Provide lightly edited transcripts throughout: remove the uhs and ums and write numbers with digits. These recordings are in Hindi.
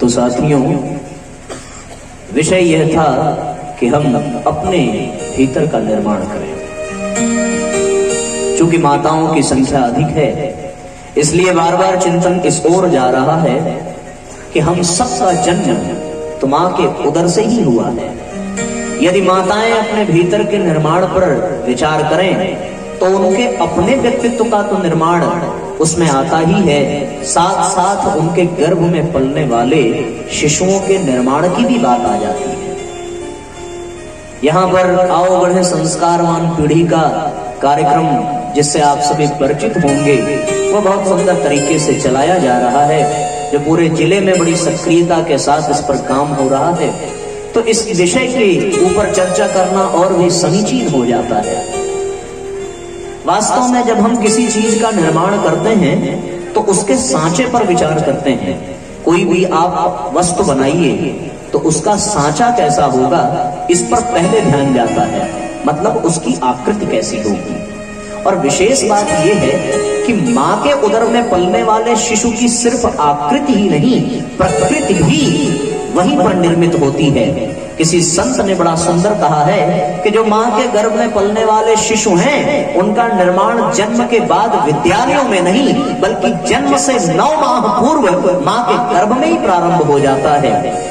तो साथियों, विषय यह था कि हम अपने भीतर का निर्माण करें। चूंकि माताओं की संख्या अधिक है, इसलिए बार बार चिंतन इस ओर जा रहा है कि हम सबका जन्म तो मां के उदर से ही हुआ है। यदि माताएं अपने भीतर के निर्माण पर विचार करें तो उनके अपने व्यक्तित्व का तो निर्माण उसमें आता ही है, साथ साथ उनके गर्भ में पलने वाले शिशुओं के निर्माण की भी बात आ जाती है। यहाँ पर आओ बढ़े संस्कारवान पीढ़ी का कार्यक्रम जिससे आप सभी परिचित होंगे, वो बहुत सुंदर तरीके से चलाया जा रहा है, जो पूरे जिले में बड़ी सक्रियता के साथ इस पर काम हो रहा है। तो इस विषय के ऊपर चर्चा करना और भी समीचीन हो जाता है। वास्तव में जब हम किसी चीज का निर्माण करते हैं तो उसके सांचे पर विचार करते हैं। कोई भी आप वस्तु बनाइए तो उसका सांचा कैसा होगा, इस पर पहले ध्यान जाता है, मतलब उसकी आकृति कैसी होगी। और विशेष बात यह है कि मां के उदर में पलने वाले शिशु की सिर्फ आकृति ही नहीं, प्रकृति भी वहीं पर निर्मित होती है। किसी संत ने बड़ा सुंदर कहा है कि जो मां के गर्भ में पलने वाले शिशु हैं, उनका निर्माण जन्म के बाद विद्यालयों में नहीं, बल्कि जन्म से 9 माह पूर्व मां के गर्भ में ही प्रारंभ हो जाता है।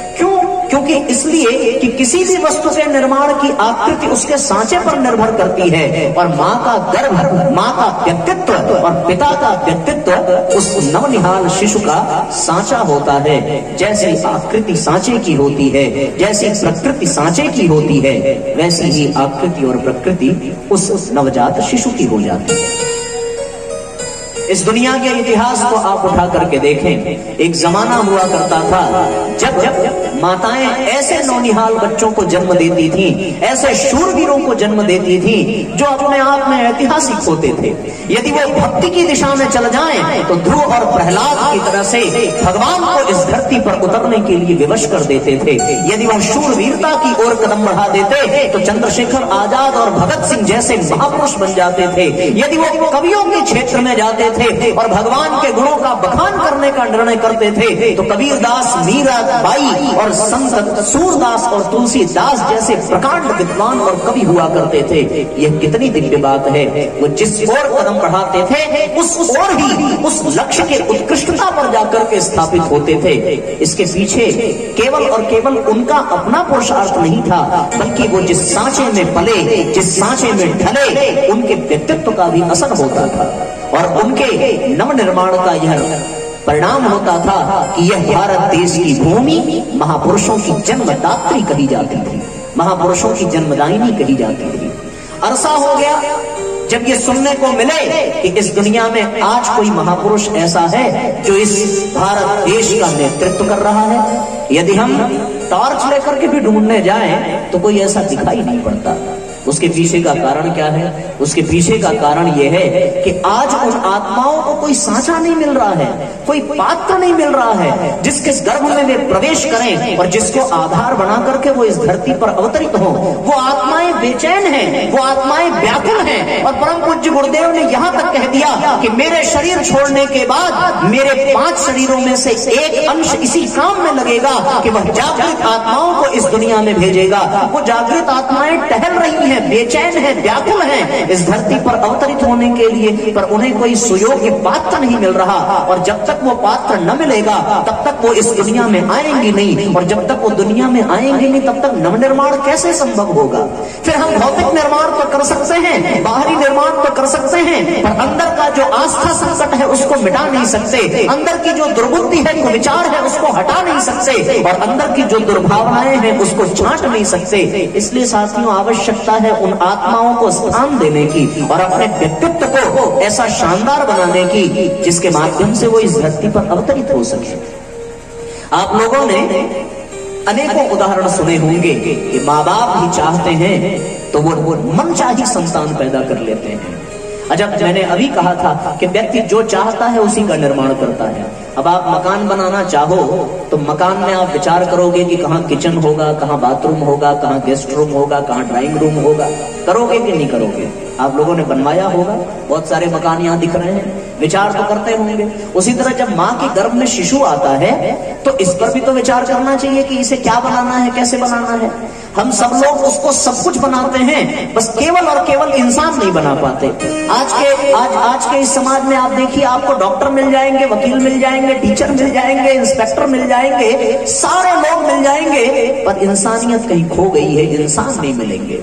क्योंकि इसलिए कि किसी भी वस्तु के निर्माण की आकृति उसके सांचे पर निर्भर करती है, और मां का गर्भ, मां का व्यक्तित्व और पिता का व्यक्तित्व उस नवनिहाल शिशु का सांचा होता है। जैसी आकृति सांचे की होती है, जैसी प्रकृति सांचे की होती है, वैसी ही आकृति और प्रकृति उस नवजात शिशु की हो जाती है। इस दुनिया के इतिहास को आप उठा करके देखें, एक जमाना हुआ करता था जब माताएं ऐसे नौनिहाल बच्चों को जन्म देती थीं, ऐसे शूरवीरों को जन्म देती थीं जो अपने आप में ऐतिहासिक होते थे। यदि वो भक्ति की दिशा में चल जाएं तो ध्रुव और प्रहलाद की तरह से भगवान को इस धरती पर उतरने के लिए विवश कर देते थे। यदि वो शूरवीरता की ओर कदम बढ़ा देते तो चंद्रशेखर आजाद और भगत सिंह जैसे महापुरुष बन जाते थे। यदि वो कवियों के क्षेत्र में जाते थे और भगवान के गुणों का बखान करने का निर्णय करते थे तो कबीरदास, मीराबाई और संत सूरदास और तुलसीदास जैसे प्रकांड विद्वान और कवि हुआ करते थे। यह कितनी दिव्य बात है। वो जिस ओर कदम बढ़ाते थे उस ओर ही उस लक्ष्य के उत्कृष्टता पर जाकर के स्थापित होते थे। इसके पीछे केवल और केवल उनका अपना पुरुषार्थ नहीं था, बल्कि वो जिस सांचे में पले, जिस सांचे में ढले, उनके व्यक्तित्व का भी असर होता था। और उनके नवनिर्माण का यह परिणाम होता था कि यह भारत देश की भूमि महापुरुषों की जन्मदात्री कही जाती थी, महापुरुषों की जन्मदायिनी कही जाती थी। अरसा हो गया जब ये सुनने को मिले कि इस दुनिया में आज कोई महापुरुष ऐसा है जो इस भारत देश का नेतृत्व कर रहा है। यदि हम टॉर्च लेकर के भी ढूंढने जाएं तो कोई ऐसा दिखाई नहीं पड़ता। उसके पीछे का कारण क्या है? उसके पीछे का कारण यह है कि आज उन आत्माओं को कोई सांचा नहीं मिल रहा है, कोई पात्र नहीं मिल रहा है जिसके गर्भ में वे प्रवेश करें और जिसको आधार बना करके वो इस धरती पर अवतरित हो। वो आत्माएं बेचैन हैं, वो आत्माएं व्याकुल हैं। और परम पूज्य गुरुदेव ने यहाँ तक कह दिया कि मेरे शरीर छोड़ने के बाद मेरे 5 शरीरों में से एक अंश इसी काम में लगेगा कि वह जागृत आत्माओं को इस दुनिया में भेजेगा। वो जागृत आत्माएं टहल रही हैं, बेचैन है, व्याकुल है इस धरती पर अवतरित होने के लिए, पर उन्हें कोई सुयोग्य पात्र नहीं मिल रहा। और जब तक वो पात्र न मिलेगा तब तक वो इस दुनिया में आएंगे नहीं, और जब तक वो दुनिया में आएंगे नहीं तब तक नवनिर्माण कैसे संभव होगा? फिर हम भौतिक निर्माण तो कर सकते हैं, बाहरी निर्माण तो कर सकते हैं, पर अंदर का जो आस्था संकट है उसको मिटा नहीं सकते, अंदर की जो दुर्बुद्धि है, कुविचार है, उसको हटा नहीं सकते, और अंदर की जो दुर्भावनाएं हैं उसको छांट नहीं सकते। इसलिए साथियों, आवश्यकता है उन आत्माओं को स्थान देने की और अपने व्यक्तित्व को ऐसा शानदार बनाने की जिसके माध्यम से वो इस धरती पर अवतरित हो सके। आप लोगों ने अनेकों उदाहरण सुने होंगे कि माँ बाप ही चाहते हैं तो वो मनचाही संतान पैदा कर लेते हैं। अच्छा, मैंने अभी कहा था कि व्यक्ति जो चाहता है उसी का निर्माण करता है। अब आप मकान बनाना चाहो तो मकान में आप विचार करोगे कि कहाँ किचन होगा, कहाँ बाथरूम होगा, कहाँ गेस्ट रूम होगा, कहाँ ड्राइंग रूम होगा। करोगे कि नहीं करोगे? आप लोगों ने बनवाया होगा, बहुत सारे मकान यहाँ दिख रहे हैं, विचार तो करते होंगे। उसी तरह जब माँ के गर्भ में शिशु आता है तो इस पर भी तो विचार करना चाहिए कि इसे क्या बनाना है, कैसे बनाना है। हम सब लोग उसको सब कुछ बनाते हैं, बस केवल और केवल इंसान नहीं बना पाते। आज के इस समाज में आप देखिए, आपको डॉक्टर मिल जाएंगे, वकील मिल जाएंगे, टीचर मिल जाएंगे, इंस्पेक्टर मिल जाएंगे, सारे लोग मिल जाएंगे, पर इंसानियत कहीं खो गई है, इंसान नहीं मिलेंगे।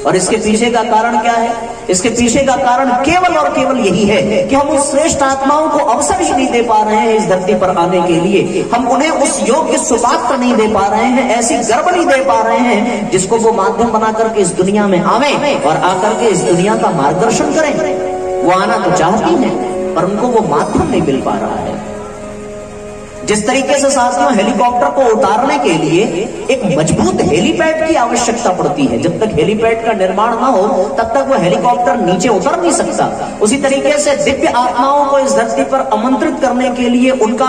और इसके पीछे का कारण क्या है? इसके पीछे का कारण केवल और केवल यही है कि हम उस श्रेष्ठ आत्माओं को अवसर ही नहीं दे पा रहे हैं इस धरती पर आने के लिए। हम उन्हें उस योग्य सुपात्र नहीं दे पा रहे हैं, ऐसी गर्भ नहीं दे पा रहे हैं जिसको वो माध्यम बना करके इस दुनिया में आवे और आकर के इस दुनिया का मार्गदर्शन करें। वो आना तो चाहती है पर उनको वो माध्यम नहीं मिल पा रहा है। जिस तरीके से साथियों हेलीकॉप्टर को उतारने के लिए एक मजबूत हेलीपैड की आवश्यकता पड़ती है, जब तक हेलीपैड का निर्माण ना हो तब तक वो हेलीकॉप्टर नीचे उतर नहीं सकता। उसी तरीके से दिव्य आत्माओं को इस धरती पर आमंत्रित करने के लिए, उनका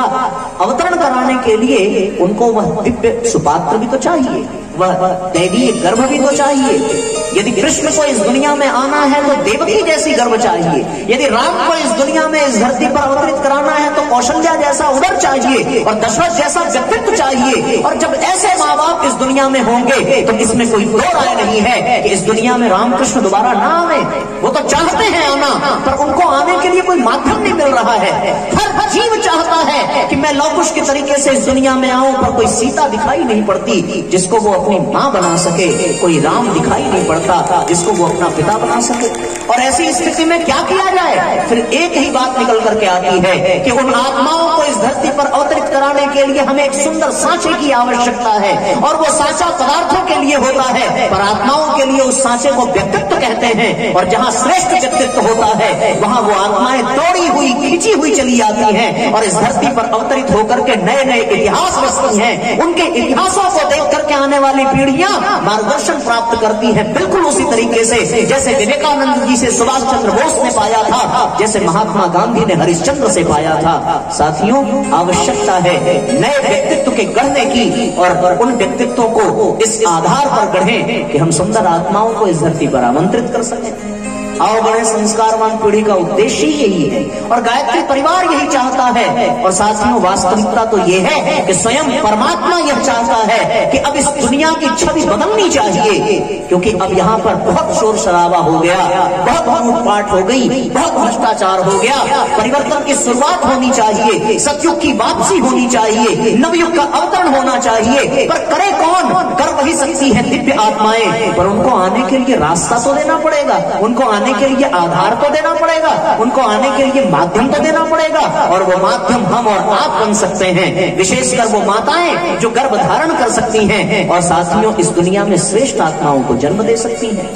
अवतरण कराने के लिए उनको वह दिव्य सुपात्र भी तो चाहिए, वह दैवीय गर्भ भी तो चाहिए। यदि कृष्ण को इस दुनिया में आना है तो देवकी जैसी गर्भ चाहिए, यदि राम को इस दुनिया में इस धरती पर अवतरित कराना है तो कौशल्या जैसा उदर चाहिए और दशरथ जैसा व्यक्तित्व चाहिए। और जब ऐसे माँ बाप इस दुनिया में होंगे तो इसमें कोई दो राय नहीं है कि इस दुनिया में रामकृष्ण दोबारा ना आवे। वो तो चाहते हैं आना, पर उनको आने के लिए कोई माध्यम नहीं मिल रहा है। हर जीव चाहता है कि मैं लौकुश के तरीके से इस दुनिया में आऊं, पर कोई सीता दिखाई नहीं पड़ती जिसको वो अपनी माँ बना सके, कोई राम दिखाई नहीं पड़ता जिसको वो अपना पिता बना सके। और ऐसी स्थिति में क्या किया जाए? फिर एक ही बात निकल करके आती है कि उन आत्माओं को इस धरती पर अवतरित कराने के लिए हमें एक सुंदर सांचे की आवश्यकता है। और वो सांचा पदार्थों के लिए होता है, पर आत्माओं के लिए उस सांचे को व्यक्तित्व कहते हैं। और जहां श्रेष्ठ व्यक्तित्व होता है वहां वो आत्माएं दौड़ी हुई, खींची हुई चली आती हैं और इस धरती पर अवतरित होकर के नए नए इतिहास रचती हैं। उनके इतिहासों को देख करके आने वाली पीढ़ियां मार्गदर्शन प्राप्त करती हैं, बिल्कुल उसी तरीके से जैसे विवेकानंद जी से सुभाष चंद्र बोस ने पाया था, जैसे महात्मा गांधी ने हरिश्चंद्र से पाया था। साथियों, आवश्यकता है नए व्यक्तित्व के गढ़ने की, और उन व्यक्तित्वों को इस आधार पर गढ़ें कि हम सुंदर आत्माओं को इस धरती पर आमंत्रित कर सकें। आओ बढ़े संस्कारवान पीढ़ी का उद्देश्य ही यही है और गायत्री परिवार यही चाहता है। और साथियों, वास्तविकता तो ये है कि स्वयं परमात्मा यह चाहता है कि अब इस दुनिया की छवि बदलनी चाहिए, क्योंकि अब यहाँ पर बहुत शोर शराबा हो गया, बहुत लूटपाट हो गई, बहुत भ्रष्टाचार हो गया। परिवर्तन की शुरुआत होनी चाहिए, सतयुग की वापसी होनी चाहिए, नवयुग का अवतरण होना चाहिए। पर करे कौन? कर वही सकती है दिव्य आत्माएं, पर उनको आने के लिए रास्ता तो देना पड़ेगा, उनको आने के लिए आधार तो देना पड़ेगा, उनको आने के लिए माध्यम तो देना पड़ेगा। और वो माध्यम हम और आप बन सकते हैं, विशेषकर वो माताएं जो गर्भ धारण कर सकती हैं और साथियों इस दुनिया में श्रेष्ठ आत्माओं को जन्म दे सकती हैं।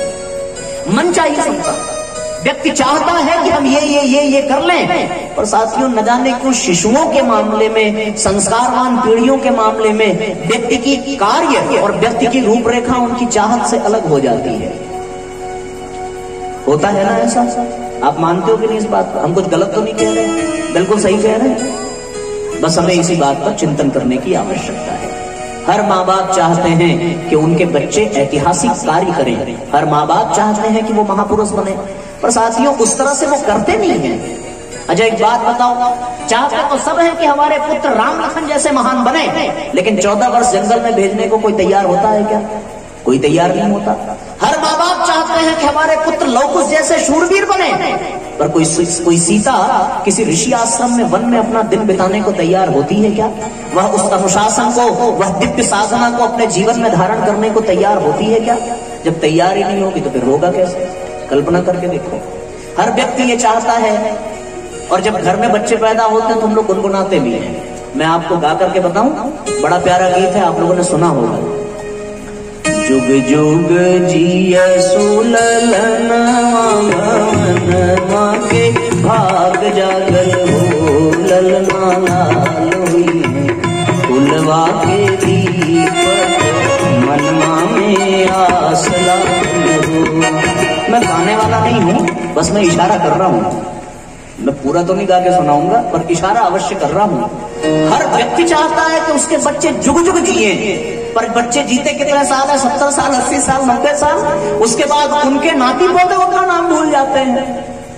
मन चाहिए सबका, व्यक्ति चाहता है कि हम ये कर लें, पर साथियों न जाने क्यों शिशुओं के मामले में, संस्कारवान पीढ़ियों के मामले में व्यक्ति की कार्य और व्यक्ति की रूपरेखा उनकी चाहत से अलग हो जाती है। होता है ना ऐसा? आप मानते हो कि नहीं इस बात को? हम कुछ गलत तो नहीं कह रहे, बिल्कुल सही कह रहे हैं। बस हमें इसी बात पर चिंतन करने की आवश्यकता है। हर माँ बाप चाहते हैं कि उनके बच्चे ऐतिहासिक कार्य करें, हर माँ बाप चाहते हैं कि वो महापुरुष बने, पर साथियों उस तरह से वो करते नहीं हैं। अच्छा एक बात बताओ, चाहते तो सब है कि हमारे पुत्र राम लखन जैसे महान बने, लेकिन 14 वर्ष जंगल में भेजने को कोई तैयार होता है क्या? कोई तैयार नहीं होता। हर माँ बाप चाहते हैं कि हमारे पुत्र लवकुश जैसे शूरवीर बने, पर कोई सीता किसी ऋषि आश्रम में वन में अपना दिन बिताने को तैयार होती है क्या? वह उस अनुशासन को, वह दिव्य साधना को अपने जीवन में धारण करने को तैयार होती है क्या? जब तैयार ही नहीं होगी तो फिर होगा कैसे? कल्पना करके देखो। हर व्यक्ति ये चाहता है, और जब घर में बच्चे पैदा होते हैं तो हम लोग गुनगुनाते भी हैं। मैं आपको गा करके बताऊं, बड़ा प्यारा गीत है, आप लोगों ने सुना होगा। जुग जुग जियसु ललनवा भवनवा के भाग जागल हो, ललना लाल हुई कुलवा के दीपक मनमा में आस लागल हो। मैं गाने वाला नहीं हूँ, बस मैं इशारा कर रहा हूँ, मैं पूरा तो नहीं गा के सुनाऊंगा, पर इशारा अवश्य कर रहा हूं। हर व्यक्ति चाहता है कि उसके बच्चे जुग जुग जिए, पर बच्चे जीते कितने साल है? 70 साल, 80 साल, 90 साल। उसके बाद उनके नाती पोते उनका नाम भूल जाते हैं।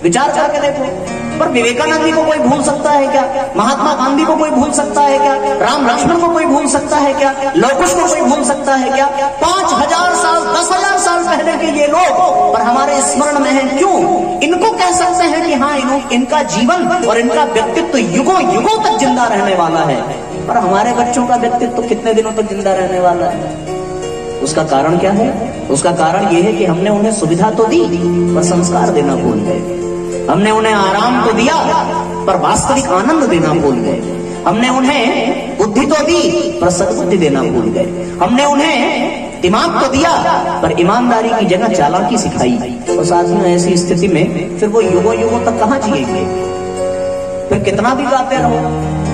विचार करके देखो। पर विवेकानंद जी को कोई भूल सकता है क्या? महात्मा गांधी को कोई भूल सकता है क्या? राम लक्ष्मण को कोई भूल सकता है क्या? लौह कुश को कोई भूल सकता है क्या? 5000 साल, 10,000 साल पहले के ये लोग पर हमारे स्मरण में है। क्यों? इनको कह सकते हैं कि हाँ, इनका जीवन और इनका व्यक्तित्व युगों युगों तक जिंदा रहने वाला है। पर हमारे बच्चों का व्यक्तित्व कितने दिनों तक जिंदा रहने वाला है? उसका कारण क्या है? उसका कारण यह है कि हमने उन्हें सुविधा तो दी, पर संस्कार देना भूल गए। हमने उन्हें आराम तो दिया, पर वास्तविक आनंद देना भूल गए। हमने उन्हें बुद्धि तो दी, पर सद्बुद्धि देना भूल गए। हमने उन्हें दिमाग तो दिया, पर ईमानदारी की जगह चालाकी सिखाई। और साथियों, ऐसी स्थिति में फिर वो युगों युगों तक कहां जिएंगे? फिर कितना भी गाते रहो,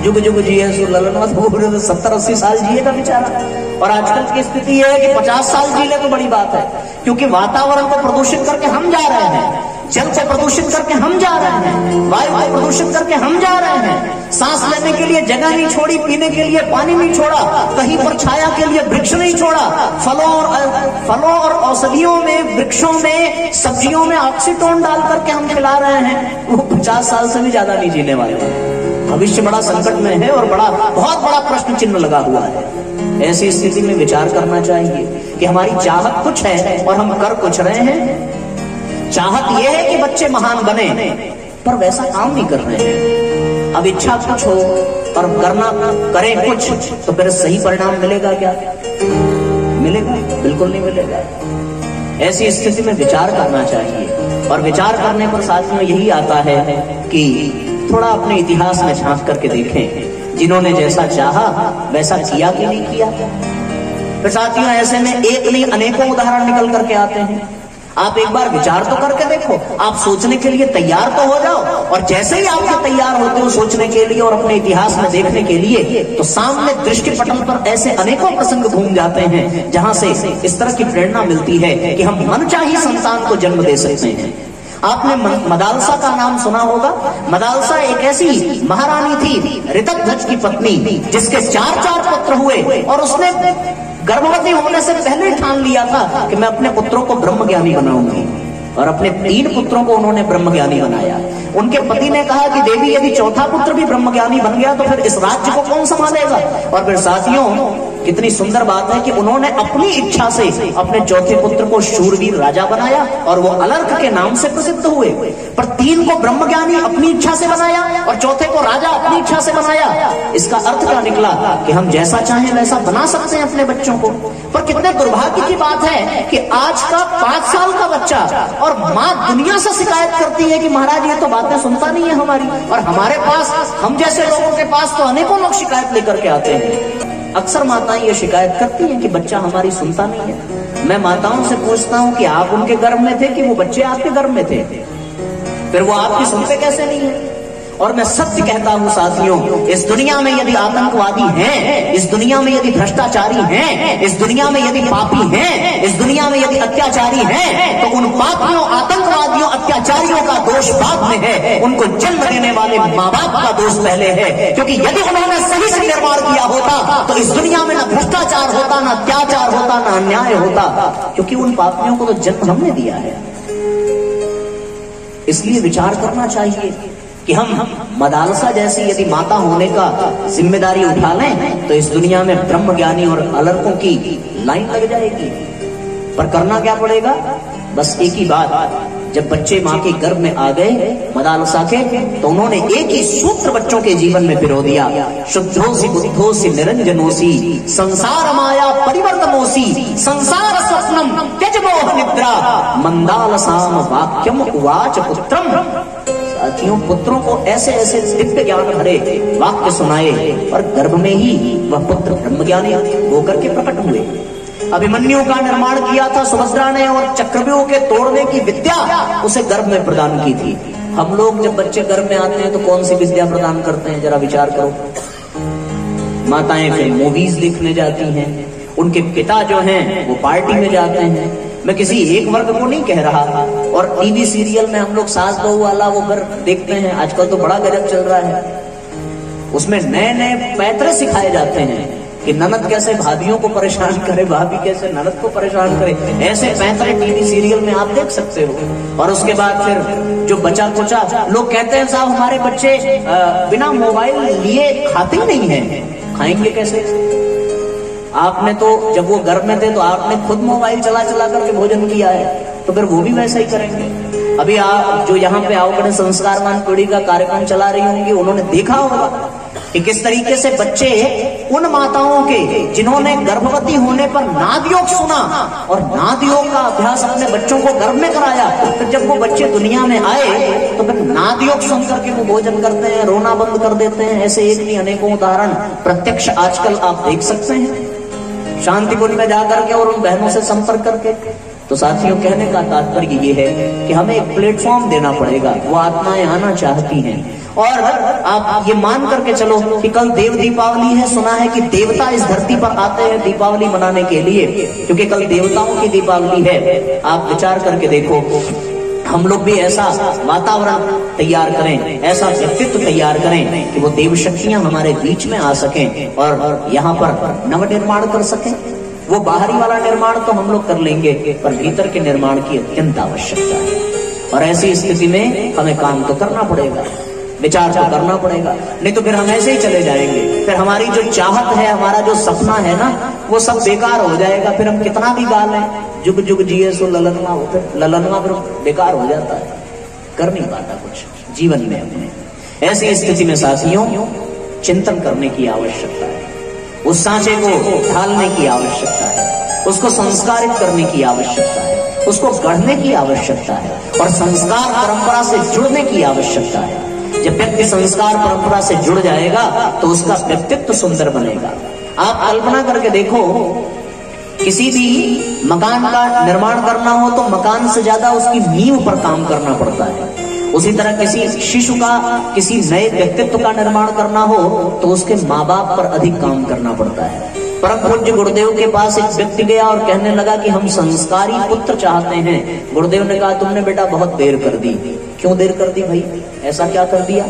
जुग जुग जिए सो ललन, 70-80 साल जिएगा बेचारा। और आजकल की स्थिति यह है कि 50 साल जी ले तो बड़ी बात है, क्योंकि वातावरण को प्रदूषित करके हम जा रहे हैं, जल को प्रदूषित करके हम जा रहे हैं, वायु को प्रदूषित करके हम जा रहे हैं। सांस लेने के लिए जगह नहीं छोड़ी, पीने के लिए पानी नहीं छोड़ा, कहीं पर छाया के लिए वृक्ष नहीं छोड़ा। फलों और औषधियों में, वृक्षों में, सब्जियों में ऑक्सीटोन डाल करके हम खिला रहे हैं। वो 50 साल से भी ज्यादा नहीं जीने वाले। भविष्य बड़ा संकट में है और बहुत बड़ा प्रश्न चिन्ह लगा हुआ है। ऐसी स्थिति में विचार करना चाहिए कि हमारी चाहत कुछ है और हम कर कुछ रहे हैं। चाहत यह है कि बच्चे महान बने, पर वैसा काम नहीं कर रहे हैं। अब इच्छा कुछ हो और करें कुछ, तो फिर सही परिणाम मिलेगा क्या? मिलेगा? बिल्कुल नहीं मिलेगा। ऐसी स्थिति में विचार करना चाहिए। और विचार करने पर साथियों यही आता है कि थोड़ा अपने इतिहास में झांक करके देखें, जिन्होंने जैसा चाहा वैसा किया कि नहीं किया। फिर साथियों, ऐसे में एक नहीं अनेकों उदाहरण निकल करके आते हैं। आप एक बार विचार तो करके देखो, आप सोचने के लिए तैयार तो हो जाओ। और जैसे ही आप तैयार होते हो सोचने के लिए और अपने इतिहास में देखने के लिए, तो सामने दृष्टि पटल पर ऐसे अनेकों प्रसंग घूम जाते हैं, जहां से इस तरह की प्रेरणा मिलती है कि हम मनचाही संतान को जन्म दे सकते हैं। आपने मदालसा का नाम सुना होगा। मदालसा एक ऐसी महारानी थी, ऋतध्वज की पत्नी, जिसके 4 पुत्र हुए। और उसने गर्भवती होने से पहले ठान लिया था कि मैं अपने पुत्रों को ब्रह्मज्ञानी बनाऊंगी। और अपने 3 पुत्रों को उन्होंने ब्रह्मज्ञानी बनाया। उनके पति ने कहा कि देवी, यदि चौथा पुत्र भी ब्रह्मज्ञानी बन गया तो फिर इस राज्य को कौन संभालेगा? और फिर साथियों, कितनी सुंदर बात है कि उन्होंने अपनी इच्छा से अपने चौथे पुत्र को शूरवीर राजा बनाया और वो अलर्क के नाम से प्रसिद्ध हुए। पर 3 को ब्रह्मज्ञानी अपनी इच्छा से बनाया और चौथे को राजा अपनी इच्छा से बनाया। इसका अर्थ क्या निकला कि हम जैसा चाहें वैसा बना सकते हैं अपने बच्चों को। पर कितने दुर्भाग्य की बात है कि आज का 5 साल का बच्चा और माँ दुनिया से शिकायत करती है कि महाराज ये तो बातें सुनता नहीं है हमारी। और हमारे पास, हम जैसे लोगों के पास तो अनेकों लोग शिकायत लेकर के आते हैं। अक्सर माताएं ये शिकायत करती हैं कि बच्चा हमारी सुनता नहीं है। मैं माताओं से पूछता हूं कि आप उनके गर्भ में थे कि वो बच्चे आपके गर्भ में थे? फिर वो आपकी सुनते कैसे नहीं है? और मैं सत्य कहता हूं साथियों, इस दुनिया में यदि आतंकवादी हैं, इस दुनिया में यदि भ्रष्टाचारी हैं, इस दुनिया में यदि पापी हैं, इस दुनिया में यदि अत्याचारी हैं, तो उन पापियों, आतंकवादियों, अत्याचारियों का दोष बाद में है। उनको जन्म देने वाले माँ बाप का दोष पहले है। क्योंकि यदि उन्होंने सही से निर्माण किया होता तो इस दुनिया में न भ्रष्टाचार होता, न अत्याचार होता, न अन्याय होता। क्योंकि उन पापियों को तो जन्म हमने दिया है। इसलिए विचार करना चाहिए कि हम मदालसा जैसी यदि माता होने का जिम्मेदारी उठा लें तो इस दुनिया में ब्रह्मज्ञानी और अलर्कों की लाइन लग जाएगी। पर करना क्या पड़ेगा? बस एक ही बात, जब बच्चे माँ के गर्भ में आ गए मदालसा के, तो उन्होंने एक ही सूत्र बच्चों के जीवन में पिरो दिया। शुद्धोसी बुद्धोसी निरंजनोसी संसार माया परिवर्तनोसी संसार स्वप्नम त्यज मोह निद्रा मंदालसाम वाक्यम उवाच पुत्रम। साथियों, पुत्रों को ऐसे ऐसे दिव्य ज्ञान भरे वाक्य सुनाए और गर्भ में ही वह पुत्र ब्रह्मज्ञानी होकर के प्रकट हुए। अभिमन्यु का निर्माण किया था सुभद्रा ने और चक्रव्यूह के तोड़ने की विद्या उसे गर्भ में प्रदान की थी। हम लोग जब बच्चे गर्भ में आते हैं तो कौन सी विद्या प्रदान करते हैं? जरा विचार करो। माताएं फिर मूवीज देखने जाती हैं, उनके पिता जो हैं वो पार्टी में जाते हैं, मैं किसी एक वर्ग को नहीं कह रहा। और टीवी सीरियल में हम लोग सास बहू वाला वो फिर देखते हैं, आजकल तो बड़ा गजब चल रहा है। उसमें नए नए पैतरे सिखाए जाते हैं कि ननद कैसे भाभियों को परेशान करे, भाभी कैसे ननद को परेशान करे। ऐसे पैतरे टीवी सीरियल में आप देख सकते हो। और उसके बाद फिर जो बचा कुचा लोग कहते हैं साहब हमारे बच्चे बिना मोबाइल लिए खाते ही नहीं है। खाएंगे कैसे? आपने तो जब वो घर में थे तो आपने खुद मोबाइल चला चला करके भोजन किया है, तो फिर वो भी वैसा ही करेंगे। अभी आप जो यहाँ पे आओगे संस्कारवान पीढ़ी का कार्यक्रम चला रही होंगी, उन्होंने देखा होगा कि किस तरीके से बच्चे उन माताओं के जिन्होंने गर्भवती होने पर नाद योग सुना और नाद योग का अभ्यास अपने बच्चों को गर्भ में कराया, तो जब वो बच्चे दुनिया में आए तो फिर नाद योग सुन करके वो भोजन करते हैं, रोना बंद कर देते हैं। ऐसे एक नहीं अनेकों उदाहरण प्रत्यक्ष आजकल आप देख सकते हैं। शांति कुंज में जाकर के और उन बहनों से संपर्क करके। तो साथियों, कहने का तात्पर्य ये है कि हमें एक प्लेटफॉर्म देना पड़ेगा। वो आत्माएं आना चाहती हैं और आप ये मान करके चलो कि कल देव दीपावली है। सुना है कि देवता इस धरती पर आते हैं दीपावली मनाने के लिए, क्योंकि कल देवताओं की दीपावली है। आप विचार करके देखो, हम लोग भी ऐसा वातावरण तैयार करें, ऐसा व्यक्तित्व तैयार करें कि वो देव शक्तियां हमारे बीच में आ सकें और यहाँ पर नव निर्माण कर सकें। वो बाहरी वाला निर्माण तो हम लोग कर लेंगे, पर भीतर के निर्माण की अत्यंत आवश्यकता है। और ऐसी स्थिति में हमें काम तो करना पड़ेगा, विचार तो करना पड़ेगा, नहीं तो फिर हम ऐसे ही चले जाएंगे। फिर हमारी जो चाहत है, हमारा जो सपना है ना, वो सब बेकार हो जाएगा। फिर हम कितना भी गा लें, जुग जुग जिए सो ललनवा, होते ललनवा फिर बेकार हो जाता है, कर नहीं पाता कुछ जीवन में अपने। ऐसी स्थिति में साथियों चिंतन करने की आवश्यकता है, उस सांचे को ढालने की आवश्यकता है, उसको संस्कारित करने की आवश्यकता है, उसको गढ़ने की आवश्यकता है और संस्कार परंपरा से जुड़ने की आवश्यकता है। जब व्यक्ति संस्कार परंपरा से जुड़ जाएगा तो उसका व्यक्तित्व सुंदर बनेगा। आप कल्पना करके देखो, किसी भी मकान का निर्माण करना हो तो मकान से ज्यादा उसकी नींव पर काम करना पड़ता है। उसी तरह किसी शिशु का, किसी नए व्यक्तित्व का निर्माण करना हो तो उसके माँ बाप पर अधिक काम करना पड़ता है। परम पूज्य गुरुदेव के पास एक व्यक्ति गया और कहने लगा कि हम संस्कारी पुत्र चाहते हैं। गुरुदेव ने कहा तुमने बेटा बहुत देर कर दी। क्यों देर कर दी भाई, ऐसा क्या कर दिया?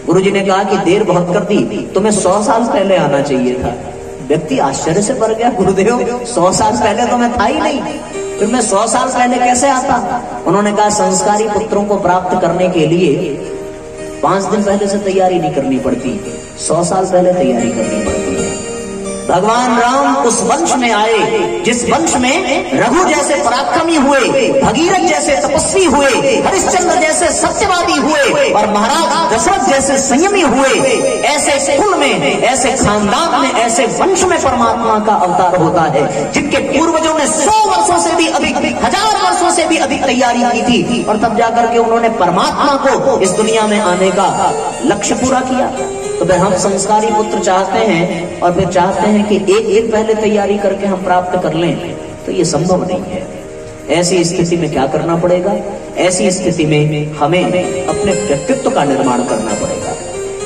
गुरुजी ने कहा कि देर बहुत कर दी, तुम्हें 100 साल पहले आना चाहिए था। व्यक्ति आश्चर्य से भर गया, गुरुदेव 100 साल पहले तो मैं था ही नहीं, फिर मैं 100 साल पहले कैसे आता? उन्होंने कहा संस्कारी पुत्रों को प्राप्त करने के लिए 5 दिन पहले से तैयारी नहीं करनी पड़ती, 100 साल पहले तैयारी करनी पड़ती है। भगवान राम उस वंश में आए जिस वंश में रघु जैसे पराक्रमी हुए, भगीरथ जैसे तपस्वी हुए, हरिश्चंद्र जैसे सत्यवादी हुए और महाराज दशरथ जैसे संयमी हुए। ऐसे कुल में, ऐसे खानदान में, ऐसे वंश में परमात्मा का अवतार होता है, जिनके पूर्वजों ने 100 वर्षों से भी अधिक, 1000 वर्षों से भी अधिक तैयारी की थी और तब जाकर के उन्होंने परमात्मा को इस दुनिया में आने का लक्ष्य पूरा किया। तो फिर हम संस्कारी पुत्र चाहते हैं और फिर चाहते हैं कि एक दिन पहले तैयारी करके हम प्राप्त कर लें, तो ये संभव नहीं है। ऐसी स्थिति में क्या करना पड़ेगा? ऐसी स्थिति में हमें अपने व्यक्तित्व का निर्माण करना पड़ेगा।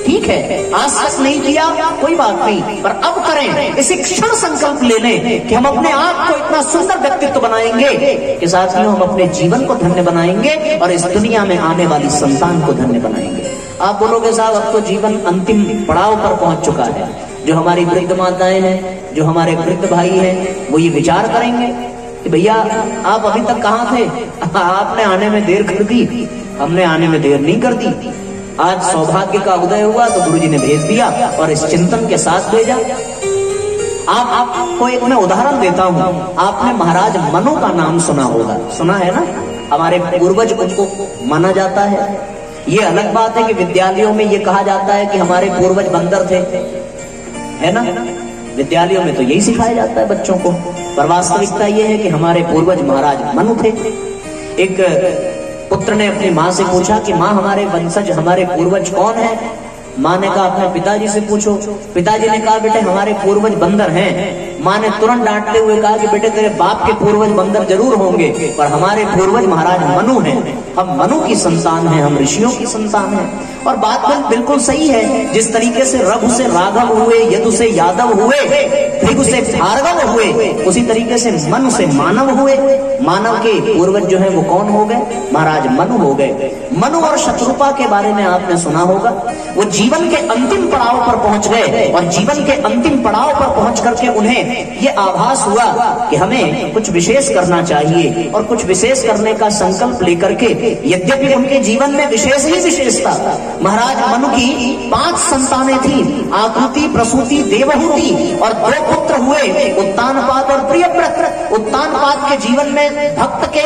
ठीक है, आज तक नहीं किया कोई बात नहीं, पर अब करें। इसी क्षण संकल्प ले लें कि हम अपने आप को इतना सुंदर व्यक्तित्व बनाएंगे कि साथियों हम अपने जीवन को धन्य बनाएंगे और इस दुनिया में आने वाली संतान को धन्य बनाएंगे। आप बोलोगे साहब अब तो जीवन अंतिम पड़ाव पर पहुंच चुका है। जो हमारी वृद्ध माताएं हैं, जो हमारे वृद्ध भाई हैं, वो ये विचार करेंगे कि भैया आप अभी तक कहाँ थे, आपने आने में देर कर दी, हमने आने में देर नहीं कर दी। आज सौभाग्य का उदय हुआ तो गुरुजी ने भेज दिया और इस चिंतन के साथ भेजा। आपको एक मैं उदाहरण देता हूँ। आपने महाराज मनु का नाम सुना होगा, सुना है ना? हमारे पूर्वज उनको माना जाता है। ये अलग बात है कि विद्यालयों में ये कहा जाता है कि हमारे पूर्वज बंदर थे, है ना? विद्यालयों में तो यही सिखाया जाता है बच्चों को, पर वास्तविकता ये है कि हमारे पूर्वज महाराज मनु थे। एक पुत्र ने अपनी माँ से पूछा कि माँ हमारे वंशज, हमारे पूर्वज कौन है? माँ ने कहा अपने पिताजी से पूछो। पिताजी ने कहा बेटे हमारे पूर्वज बंदर हैं। माँ ने तुरंत डांटते हुए कहा कि बेटे तेरे बाप के पूर्वज बंदर जरूर होंगे, पर हमारे पूर्वज महाराज मनु हैं। हम मनु की संतान हैं, हम ऋषियों की संतान हैं। और बात बिल्कुल सही है। जिस तरीके से रघु से राघव हुए, यदु से यादव हुए, भृगु से भार्गव हुए, उसी तरीके से मनु से मानव हुए। मानव के पूर्वज जो है वो कौन हो गए? महाराज मनु हो गए। मनु और शत्रुपा के बारे में आपने सुना होगा। वो जीवन के अंतिम पड़ाव पर पहुंच गए और जीवन के अंतिम पड़ाव पर पहुंच करके उन्हें ये आभास हुआ कि हमें कुछ विशेष करना चाहिए और कुछ विशेष करने का संकल्प लेकर के, यद्यपि उनके जीवन में विशेष ही विशेष था। महाराज मनु की 5 संतानें थी, आकृति, प्रसूति, देवहूति, और 2 पुत्र हुए, उत्तानपाद और प्रियव्रत। उत्तानपाद के जीवन में भक्त के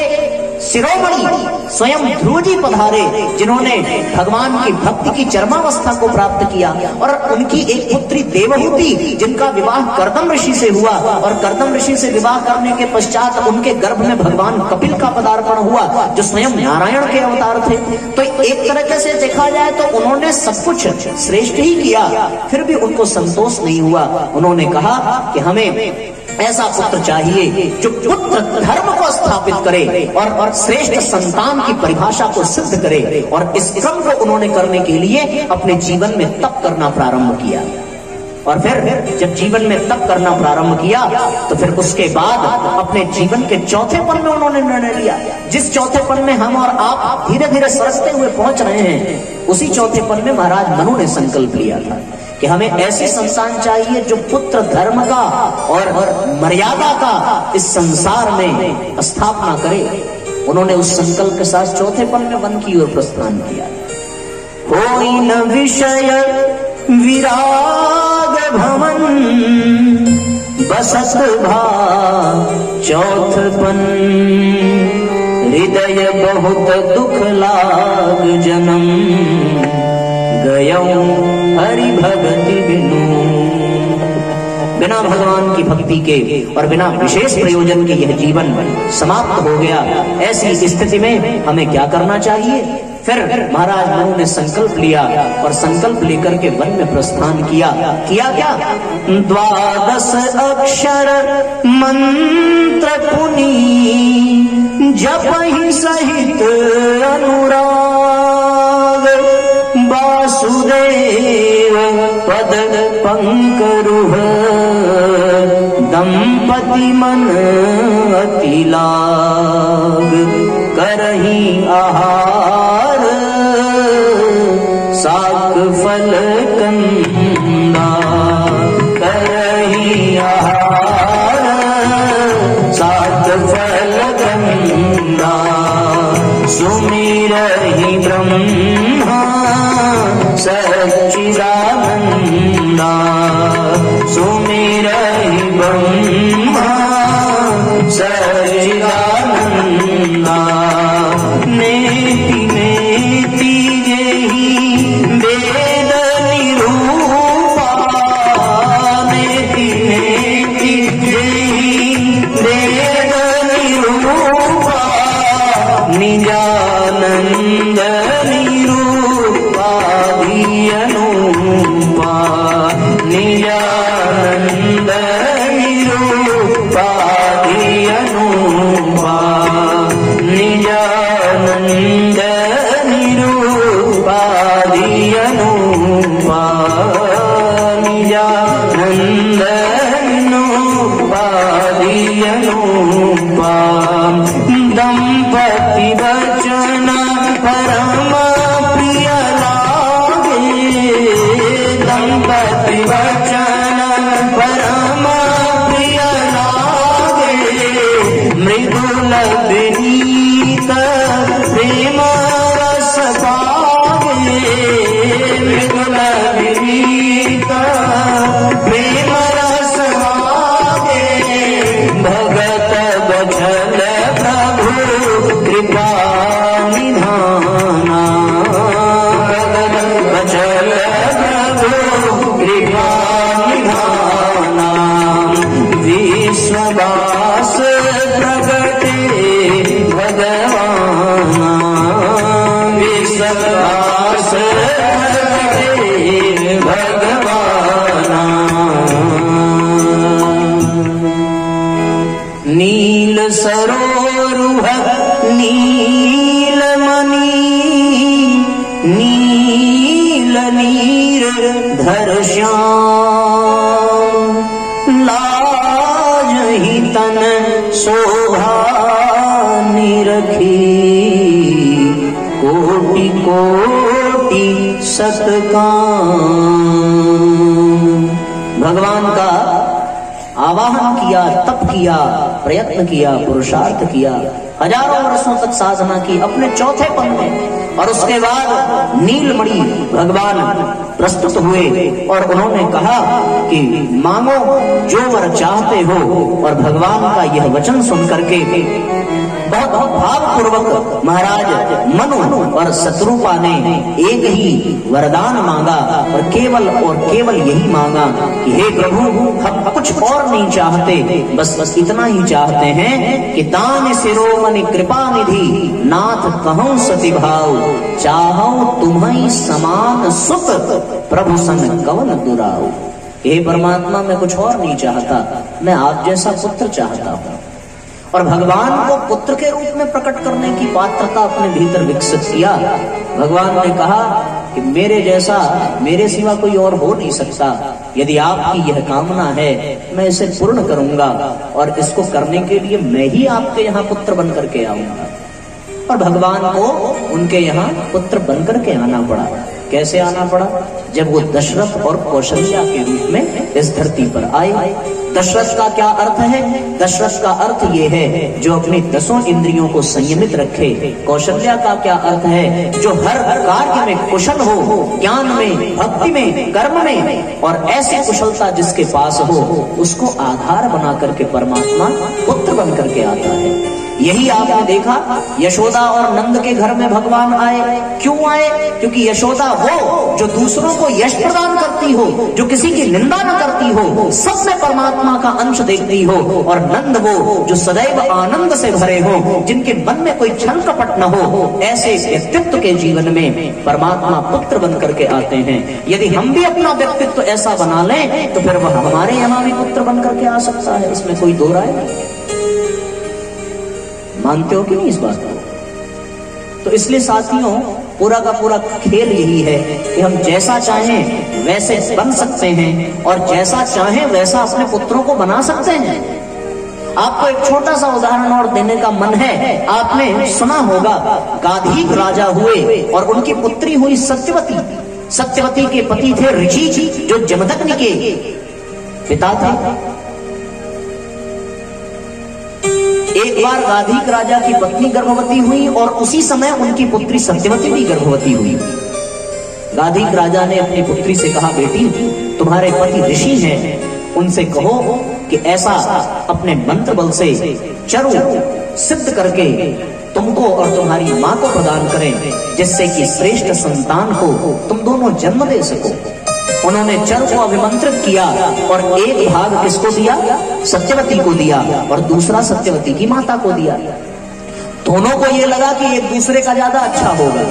शिरोमणि स्वयं ध्रुव जी पधारे, जिन्होंने भगवान की भक्ति की चरमावस्था को प्राप्त किया, और उनकी एक पुत्री देवहूति, जिनका विवाह कर्दम ऋषि से हुआ, और कर्दम ऋषि से विवाह करने के पश्चात उनके गर्भ में भगवान कपिल का पदार्पण हुआ, जो स्वयं नारायण के अवतार थे। तो एक तरीके से देखा जाए तो उन्होंने सब कुछ श्रेष्ठ ही किया, फिर भी उनको संतोष नहीं हुआ। उन्होंने कहा कि हमें ऐसा पुत्र चाहिए जो पुत्र धर्म को स्थापित करे और श्रेष्ठ संतान की परिभाषा को सिद्ध करे। और इस क्रम को उन्होंने करने के लिए अपने जीवन में तप करना प्रारंभ किया। और फिर जब जीवन में तप करना प्रारंभ किया तो फिर उसके बाद अपने जीवन के चौथेपन में उन्होंने निर्णय लिया। जिस चौथेपन में हम और आप धीरे धीरे सरकते हुए पहुंच रहे हैं, उसी चौथेपन में महाराज मनु ने संकल्प लिया था कि हमें ऐसी संतान चाहिए जो पुत्र धर्म का और मर्यादा का इस संसार में स्थापना करे। उन्होंने उस संकल्प के साथ चौथेपन में वन की ओर प्रस्थान किया। कोई न विषय विराग भवन, बसत भाग चौथपन, हृदय बहुत दुख लाग जन्म, गयऊं हरि भगति बिनु। बिना भगवान की भक्ति के और बिना विशेष प्रयोजन के यह जीवन समाप्त हो गया। ऐसी स्थिति में हमें क्या करना चाहिए? फिर महाराज मनु ने संकल्प लिया और संकल्प लेकर के वन में प्रस्थान किया। किया क्या? 12 अक्षर मंत्र पुनी, जपहि सहित अनुराग, वासुदेव पद पंकरुह, दंपति मन अति लाग, करहि आहार साक फल कंदा, करहि आहार साक फल कंदा, सुमिरहि ब्रह्मा सच्चिदानंदा, सुमिरहि ब्रह्मा सच्चिदानंदा, नेति नेति जेहि वेद निरूपा, नेति नेति जेहि वेद निरूपा, निजानंद निरूपा अनुपा, निजानंद निरूपा अनुपा, निजानंद निरूपा अनुपा, निजानंद निरूपा अनुपा। दंपति वचन परम प्रिय लागे, दंपति वचन परम प्रिय लागे, मृदुल विनीत प्रेम रस पागे, मृदुल विनीत प्रेम रस पागे, भगत बचल प्रभु कृपा निधाना, भगत बचल प्रभु कृपा निधाना, विश्ववास प्रगटे भगवाना, विश्ववास प्रगटे भगवाना। नील सरोरुह नीलमणि, नील नीर धर श्याम, शोभा निरखी, कोटि कोटि सत्काम। भगवान का आवाहन किया, तप किया, प्रयत्न किया, पुरुषार्थ किया, हजारों वर्षों तक साधना की अपने चौथे पन में। और उसके बाद नीलमणि भगवान प्रस्तुत हुए और उन्होंने कहा कि मांगो जो वर चाहते हो। और भगवान का यह वचन सुन करके बहुत भावपूर्वक महाराज मनु और शत्रुपा ने एक ही वरदान मांगा और केवल यही मांगा कि हे प्रभु, हम कुछ और नहीं चाहते, बस इतना ही चाहते हैं कि दान शिरोमणि कृपा निधि, नाथ कहूं सति भाव, चाहूं तुम्हें समान सुख, प्रभु सन कवन दुराऊ। हे परमात्मा, मैं कुछ और नहीं चाहता, मैं आप जैसा पुत्र चाहता हूँ। और भगवान को पुत्र के रूप में प्रकट करने की पात्रता अपने भीतर विकसित किया। भगवान ने कहा कि मेरे जैसा, मेरे सिवा कोई और हो नहीं सकता। यदि आपकी यह कामना है, मैं इसे पूर्ण करूंगा और इसको करने के लिए मैं ही आपके यहाँ पुत्र बन करके आऊंगा। और भगवान को उनके यहाँ पुत्र बन करके आना पड़ा। कैसे आना पड़ा? जब वो दशरथ और कौशल्या के रूप में इस धरती पर आए। दशरथ का क्या अर्थ है? दशरथ का अर्थ ये है जो अपनी 10 इंद्रियों को संयमित रखे। कौशल्या का क्या अर्थ है? जो हर कार्य में कुशल हो, ज्ञान में, भक्ति में, कर्म में, और ऐसी कुशलता जिसके पास हो उसको आधार बना करके परमात्मा पुत्र बन करके आता है। यही आपने देखा यशोदा और नंद के घर में भगवान आए। क्यों आए? क्योंकि यशोदा वो जो दूसरों को यश प्रदान करती हो, जो किसी की निंदा न करती हो, सब में परमात्मा का अंश देखती हो, और नंद वो जो सदैव आनंद से भरे हो, जिनके मन में कोई छल कपट न हो। ऐसे व्यक्तित्व के जीवन में परमात्मा पुत्र बन करके आते हैं। यदि हम भी अपना व्यक्तित्व ऐसा बना लें तो फिर वह हमारे यहाँ भी पुत्र बन करके आ सकता है, इसमें कोई दो राय नहीं। मानते हो कि नहीं इस बात को? तो इसलिए साथियों, पूरा का पूरा खेल यही है कि हम जैसा चाहें वैसे बन सकते हैं और जैसा चाहें वैसा अपने पुत्रों को बना सकते हैं। आपको एक छोटा सा उदाहरण और देने का मन है। आपने सुना होगा गाधीक राजा हुए और उनकी पुत्री हुई सत्यवती। सत्यवती के पति थे ऋषि, जो जमदग्नि के पिता थे। एक बार गाधीक राजा की पत्नी गर्भवती हुई और उसी समय उनकी पुत्री सत्यवती भी गर्भवती हुई। गाधीक राजा ने अपनी पुत्री से कहा, बेटी तुम्हारे पति ऋषि हैं, उनसे कहो कि ऐसा अपने मंत्र बल से चरु सिद्ध करके तुमको और तुम्हारी माँ को प्रदान करें, जिससे कि श्रेष्ठ संतान को तुम दोनों जन्म दे सको। उन्होंने चरु को अभिमंत्रित किया और एक भाग किसको दिया? सत्यवती को दिया, और दूसरा सत्यवती की माता को दिया। दोनों को ये लगा कि एक दूसरे का ज्यादा अच्छा होगा।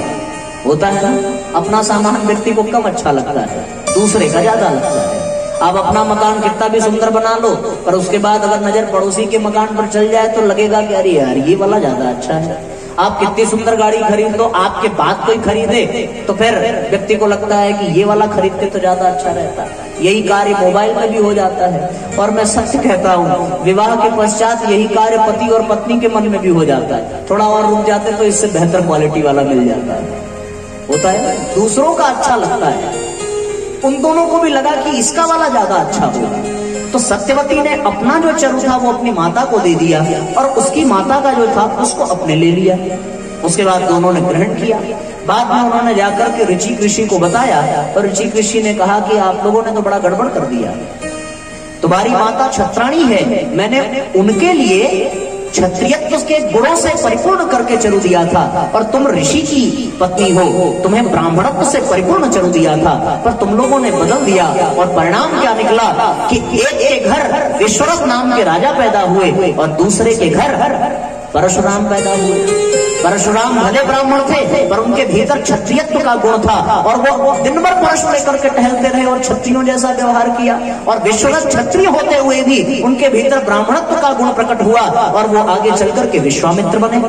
होता है ना, अपना सामान व्यक्ति को कम अच्छा लगता है, दूसरे का ज्यादा लगता है। आप अपना मकान कितना भी सुंदर बना लो, पर उसके बाद अगर नजर पड़ोसी के मकान पर चल जाए तो लगेगा कि अरे यार ये वाला ज्यादा अच्छा है। आप कितनी सुंदर गाड़ी खरीद लो, आपके बाद कोई खरीदे तो फिर व्यक्ति को लगता है कि ये वाला खरीदते तो ज्यादा अच्छा रहता है। यही कार्य मोबाइल में भी हो जाता है। और मैं सच कहता हूँ, विवाह के पश्चात यही कार्य पति और पत्नी के मन में भी हो जाता है। थोड़ा और रुक जाते तो इससे बेहतर क्वालिटी वाला मिल जाता है। होता है, दूसरों का अच्छा लगता है। उन दोनों को भी लगा कि इसका वाला ज्यादा अच्छा होगा, तो सत्यवती ने अपना जो चरु था वो अपनी माता को दे दिया और उसकी माता का जो था उसको अपने ले लिया। उसके बाद दोनों ने ग्रहण किया। बाद में उन्होंने जाकर के ऋषि को बताया और ऋषि ने कहा कि आप लोगों ने तो बड़ा गड़बड़ कर दिया। तुम्हारी माता क्षत्राणी है, मैंने उनके लिए क्षत्रियत्व के गुणों से परिपूर्ण करके चरु दिया था, और तुम ऋषि की पत्नी हो, तुम्हें ब्राह्मणत्व से परिपूर्ण चरु दिया था, पर तुम लोगों ने बदल दिया। और परिणाम क्या निकला कि एक के घर विश्वरथ नाम के राजा पैदा हुए और दूसरे के घर परशुराम पैदा हुए। परशुराम भले ब्राह्मण थे पर उनके भीतर क्षत्रियत्व का गुण था, और वो दिन भर परश लेकर के टहलते रहे और क्षत्रियों जैसा व्यवहार किया। और विश्वरथ क्षत्रिय होते हुए भी उनके भीतर ब्राह्मणत्व का गुण प्रकट हुआ और वो आगे चलकर के विश्वामित्र बने।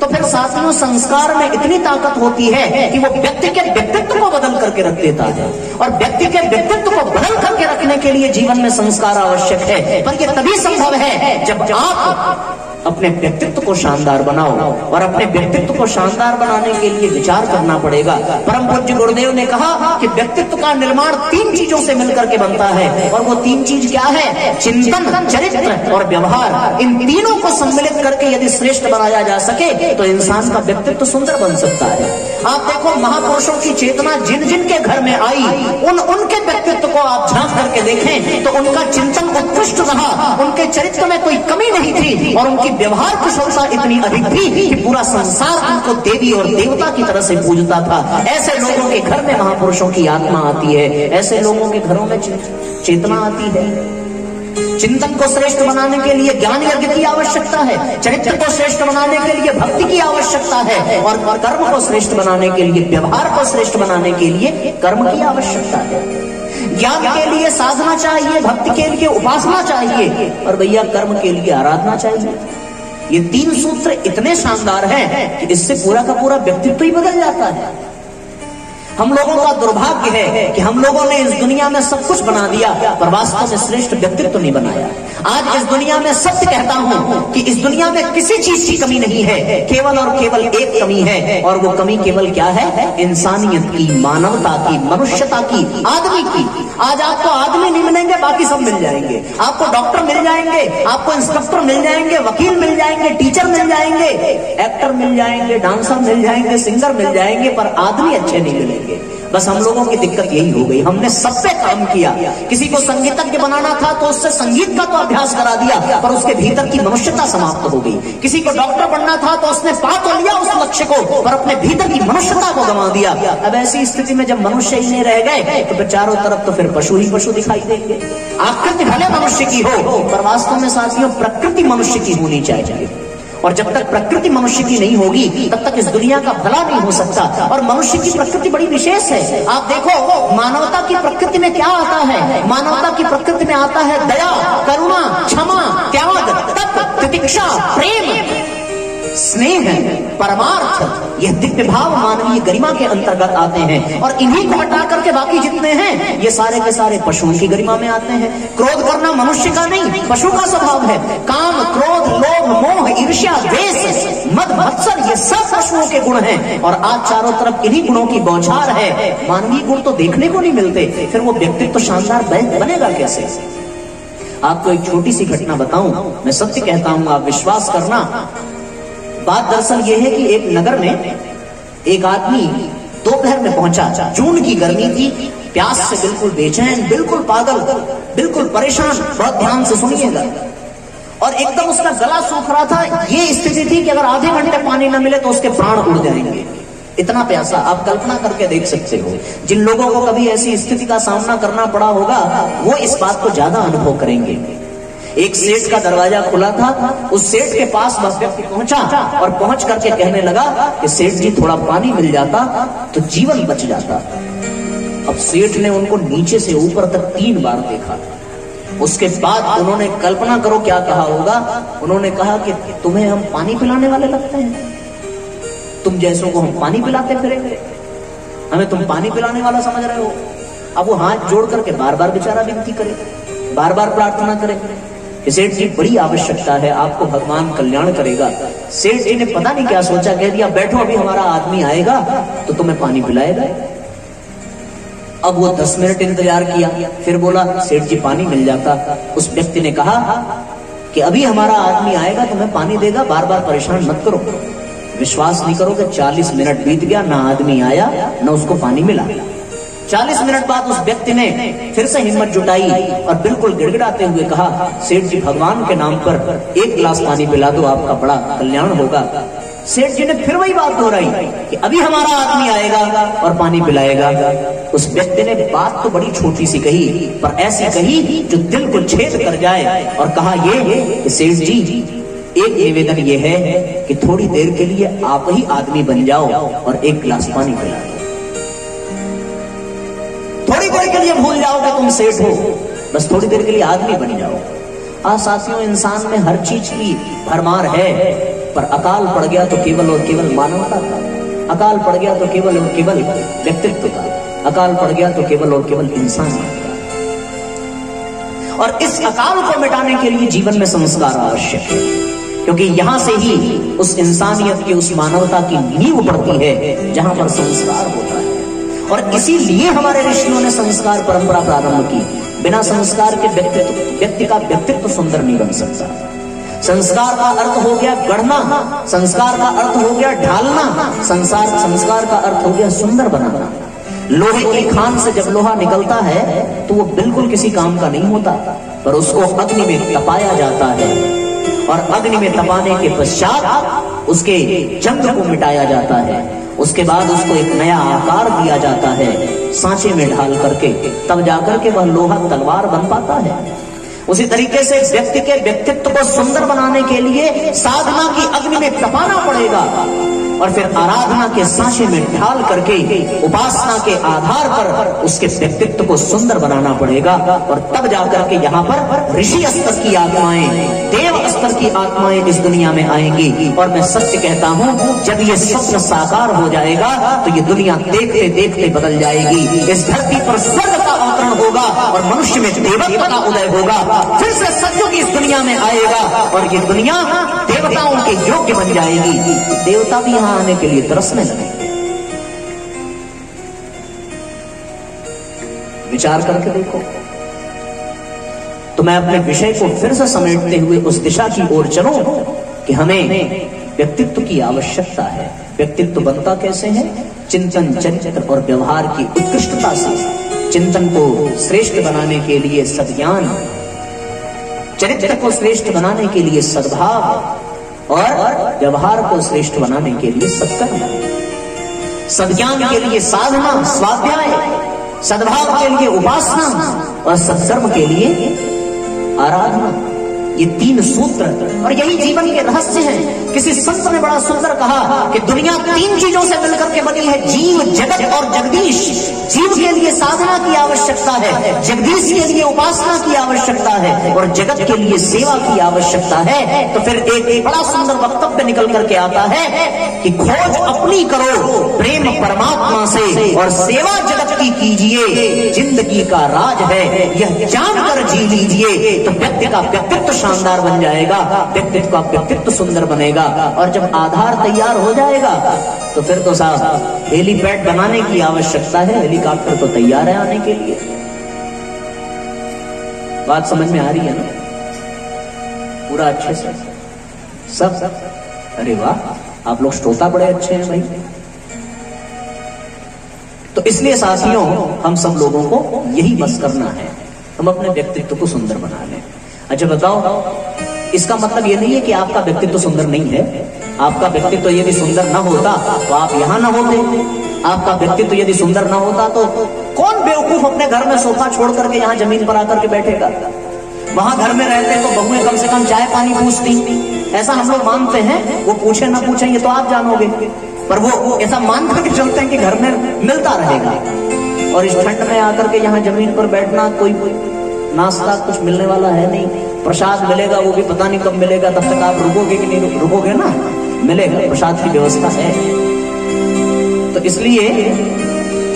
तो फिर साथियों, संस्कार में इतनी ताकत होती है कि वो व्यक्ति के व्यक्तित्व को बदल करके रख देता है, और व्यक्ति के व्यक्तित्व को बदल करके रखने के लिए जीवन में संस्कार आवश्यक है। पर ये तभी संभव है जब आप अपने व्यक्तित्व को शानदार बनाओ, और अपने व्यक्तित्व को शानदार बनाने के लिए विचार करना पड़ेगा। परम पूज्य गुरुदेव ने कहा कि व्यक्तित्व का निर्माण 3 चीजों से मिलकर के बनता है, और वो 3 चीज क्या है? चिंतन, चरित्र और व्यवहार। इन तीनों को सम्मिलित करके यदि श्रेष्ठ बनाया जा सके तो इंसान का व्यक्तित्व सुंदर बन सकता है। आप देखो, महापुरुषों की चेतना जिन जिन के घर में आई, उनके व्यक्तित्व को आप झांक करके देखें तो उनका चिंतन उत्कृष्ट रहा, उनके चरित्र में कोई कमी नहीं थी, और उनकी व्यवहार कुशलता इतनी अधिक थी कि पूरा संसार उनको देवी और देवता की तरह से पूजता था। ऐसे लोगों के घर में महापुरुषों की आत्मा आती है, ऐसे लोगों के घरों में चेतना आती है। चिंतन को श्रेष्ठ बनाने के लिए ज्ञान यज्ञ की आवश्यकता है, चरित्र को श्रेष्ठ बनाने के लिए भक्ति की आवश्यकता है, और कर्म को श्रेष्ठ बनाने के लिए, व्यवहार को श्रेष्ठ बनाने के लिए कर्म की आवश्यकता है। ज्ञान के लिए साधना चाहिए, भक्ति के लिए उपासना चाहिए, और भैया कर्म के लिए आराधना चाहिए। ये 3 सूत्र इतने शानदार हैं कि इससे पूरा का पूरा व्यक्तित्व ही बदल जाता है। हम लोगों का दुर्भाग्य है कि हम लोगों ने इस दुनिया में सब कुछ बना दिया, पर वास्तव में श्रेष्ठ व्यक्तित्व नहीं बनाया। आज इस दुनिया में सत्य कहता हूं कि इस दुनिया में किसी चीज की कमी नहीं है, केवल और केवल एक कमी है, और वो कमी केवल क्या है? इंसानियत की, मानवता की, मनुष्यता की, आदमी की। आज आपको आदमी नहीं मिलेंगे, बाकी सब मिल जाएंगे। आपको डॉक्टर मिल जाएंगे, आपको इंस्पेक्टर मिल जाएंगे, वकील मिल जाएंगे, टीचर मिल जाएंगे, एक्टर मिल जाएंगे, डांसर मिल जाएंगे, सिंगर मिल जाएंगे, पर आदमी अच्छे नहीं मिलेंगे। बस हम लोगों की दिक्कत यही हो गई, हमने सब पे काम किया। किसी को संगीतज्ञ बनाना था तो उससे संगीत का तो अभ्यास करा दिया, पर उसके भीतर की मनुष्यता समाप्त हो गई। किसी को डॉक्टर बनना था तो उसने पा तो लिया उस लक्ष्य को, पर अपने भीतर की मनुष्यता को गंवा दिया। अब ऐसी स्थिति में जब मनुष्य ही नहीं रह गए तो फिर चारों तरफ तो फिर पशु ही पशु दिखाई देंगे। आकृति भले मनुष्य की हो, पर वास्तव में साथियों प्रकृति मनुष्य की होनी चाहिए, और जब तक प्रकृति मनुष्य की नहीं होगी तब तक इस दुनिया का भला नहीं हो सकता। और मनुष्य की प्रकृति बड़ी विशेष है। आप देखो, मानवता की प्रकृति में क्या आता है? मानवता की प्रकृति में आता है दया, करुणा, क्षमा, त्याग, तप, तितिक्षा, प्रेम, स्नेह, परमार्थ। यह दिव्य भाव मानवीय गरिमा के अंतर्गत आते हैं, और इन्हीं को हटा करके बाकी जितने हैं ये सारे के सारे पशुओं की गरिमा में आते हैं। क्रोध करना मनुष्य का नहीं, पशु का स्वभाव है। काम, क्रोध, लोभ, मोह, ईर्ष्या, द्वेष, मद, मत्सर, ये सब पशुओं के गुण हैं, और आज चारों तरफ इन्हीं गुणों की बौछार है। मानवीय गुण तो देखने को नहीं मिलते, फिर वो व्यक्तित्व शानदार बनेगा कैसे? आपको एक छोटी सी घटना बताऊं, मैं सत्य कहता हूं, आप विश्वास करना। बात दरअसल ये है कि एक नगर में एक आदमी दोपहर में पहुंचा। जून की गर्मी थी, प्यास से बिल्कुल बेचैन, बिल्कुल पागल, बिल्कुल परेशान। बहुत ध्यान से सुनिएगा। और एकदम उसका गला सूख रहा था। ये स्थिति थी कि अगर आधे घंटे पानी न मिले तो उसके प्राण उड़ जाएंगे, इतना प्यासा। आप कल्पना करके देख सकते हो। जिन लोगों को कभी ऐसी स्थिति का सामना करना पड़ा होगा वो इस बात को ज्यादा अनुभव करेंगे। एक सेठ का दरवाजा खुला था, उस सेठ के पास वह व्यक्ति पहुंचा और पहुंच करके कहने लगा कि सेठ जी थोड़ा पानी मिल जाता तो जीवन बच जाता। अब सेठ ने उनको नीचे से ऊपर तक 3 बार देखा। उसके बाद उन्होंने, कल्पना करो क्या कहा होगा, उन्होंने कहा कि तुम्हें हम पानी पिलाने वाले लगते हैं? तुम जैसों को हम पानी पिलाते फिरेंगे, हमें तुम पानी पिलाने वाला समझ रहे हो? अब वो हाथ जोड़ करके बार बार बेचारा विनती करे, बार बार प्रार्थना करे, सेठ जी बड़ी आवश्यकता है, आपको भगवान कल्याण करेगा। सेठ जी ने पता नहीं क्या सोचा, कह दिया बैठो, अभी हमारा आदमी आएगा तो तुम्हें पानी पिलाएगा। अब वो 10 मिनट इंतजार किया, फिर बोला सेठ जी पानी मिल जाता। उस व्यक्ति ने कहा कि अभी हमारा आदमी आएगा, तुम्हें पानी देगा, बार बार परेशान मत करो। विश्वास नहीं करोगे, 40 मिनट बीत गया, ना आदमी आया ना उसको पानी मिला। 40 मिनट बाद उस व्यक्ति ने फिर से हिम्मत जुटाई और बिल्कुल गिड़गिड़ाते हुए कहा, सेठ जी भगवान के नाम पर 1 गिलास पानी पिला दो, आपका बड़ा कल्याण होगा। सेठ जी ने फिर वही बात दोहराई कि अभी हमारा आदमी आएगा और पानी पिलाएगा। उस व्यक्ति ने बात तो बड़ी छोटी सी कही, पर ऐसी कही जो दिल को छेद कर जाए, और कहा ये कि सेठ जी एक निवेदन ये है कि थोड़ी देर के लिए आप ही आदमी बन जाओ और 1 गिलास पानी पिला दो। थोड़ी देर के लिए भूल जाओ कि तुम सेठ हो, बस थोड़ी देर के लिए आदमी बन जाओ। आज साथियों, इंसान में हर चीज की भरमार है, पर अकाल पड़ गया तो केवल और केवल मानवता का, अकाल पड़ गया तो केवल और केवल व्यक्तित्व का, अकाल पड़ गया तो केवल और केवल इंसान का। और इस अकाल को मिटाने के लिए जीवन में संस्कार आवश्यक है। क्योंकि यहां से ही उस इंसानियत की, उस मानवता की नींव पड़ती है जहां पर संस्कार होता है। और इसीलिए हमारे ऋषियों ने संस्कार परंपरा प्रारंभ की। बिना संस्कार के व्यक्ति का व्यक्तित्व सुंदर नहीं बन सकता। संस्कार का अर्थ हो गया गढ़ना, संस्कार का अर्थ हो गया ढालना, संस्कार का अर्थ हो गया सुंदर बनाना। लोहे की खान से जब लोहा निकलता है तो वो बिल्कुल किसी काम का नहीं होता, पर उसको अग्नि में तपाया जाता है और अग्नि में तपाने के पश्चात उसके जंग को मिटाया जाता है। उसके बाद उसको एक नया आकार दिया जाता है सांचे में ढाल करके, तब जाकर के वह लोहा तलवार बन पाता है। उसी तरीके से व्यक्ति के व्यक्तित्व को सुंदर बनाने के लिए साधना की अग्नि में तपाना पड़ेगा और फिर आराधना के सांचे में ढाल करके उपासना के आधार पर उसके व्यक्तित्व को सुंदर बनाना पड़ेगा। और तब जाकर के यहाँ पर ऋषि स्तर की आत्माएं, देव स्तर की आत्माएं इस दुनिया में आएंगी। और मैं सत्य कहता हूँ, जब ये स्वप्न साकार हो जाएगा तो ये दुनिया देखते देखते बदल जाएगी। इस धरती पर स्वर्ग का अवतरण होगा और मनुष्य में देवत्व का उदय होगा। फिर से सत्युग इस दुनिया में आएगा और ये दुनिया देवताओं के योग्य बन जाएगी। देवता भी यहाँ आने के लिए तरसने लगे। विचार करके देखो। तो मैं अपने विषय को फिर से समेटते हुए उस दिशा की ओर चलूं कि हमें व्यक्तित्व की आवश्यकता है। व्यक्तित्व बनता कैसे है? चिंतन, चरित्र और व्यवहार की उत्कृष्टता से। चिंतन को श्रेष्ठ बनाने के लिए सद्ज्ञान, चरित्र को श्रेष्ठ बनाने के लिए सद्भाव और व्यवहार को श्रेष्ठ बनाने के लिए सत्कर्म, सद्ज्ञान के लिए साधना स्वाध्याय, सद्भाव के लिए उपासना और सत्कर्म के लिए आराधना। ये तीन सूत्र और यही जीवन के रहस्य हैं। किसी संत ने बड़ा सुंदर कहा कि दुनिया तीन चीजों से मिलकर के बनी है, जीव, जगत और जगदीश। जीव के लिए साधना की आवश्यकता है, जगदीश के लिए उपासना की आवश्यकता है और जगत के लिए सेवा की आवश्यकता है। तो फिर एक बड़ा सुंदर वक्तव्य निकल करके आता है कि खोज अपनी करो प्रेम परमात्मा से और सेवा जगत की कीजिए, जिंदगी का राज है यह जानकर जी लीजिए। तो व्यक्ति का व्यक्तित्व शानदार बन जाएगा, व्यक्तित्व का व्यक्तित्व सुंदर बनेगा। और जब आधार तैयार हो जाएगा तो फिर तो साहब हेलीपैड बनाने की आवश्यकता है, हेलीकॉप्टर तो तैयार है आने के लिए। बात समझ में आ रही है ना? पूरा अच्छे से सब। अरे वाह, आप लोग श्रोता बड़े अच्छे हैं भाई। तो इसलिए साथियों, हम सब लोगों को यही बस करना है, हम अपने व्यक्तित्व को सुंदर बना लें। अच्छा बताओ, इसका मतलब ये नहीं है कि आपका व्यक्तित्व सुंदर नहीं है। आपका व्यक्तित्व यदि सुंदर न होता तो आप यहां न होते। आपका व्यक्तित्व यदि सुंदर न होता तो कौन बेवकूफ अपने घर में सोफा छोड़ करके यहाँ जमीन पर आकर के बैठेगा? वहां घर में रहते तो बहुएं कम से कम चाय पानी पूछती। ऐसा हम लोग मानते हैं, वो पूछे ना पूछे ये तो आप जानोगे, पर वो ऐसा मान करके चलते हैं कि घर में मिलता रहेगा। और इस ठंड में आकर के यहाँ जमीन पर बैठना, कोई नाश्ता कुछ मिलने वाला है नहीं, प्रसाद मिलेगा वो भी पता नहीं कब मिलेगा, तब तक आप रुकोगे कि नहीं रुकोगे ना? मिलेगा, प्रसाद की व्यवस्था है। तो इसलिए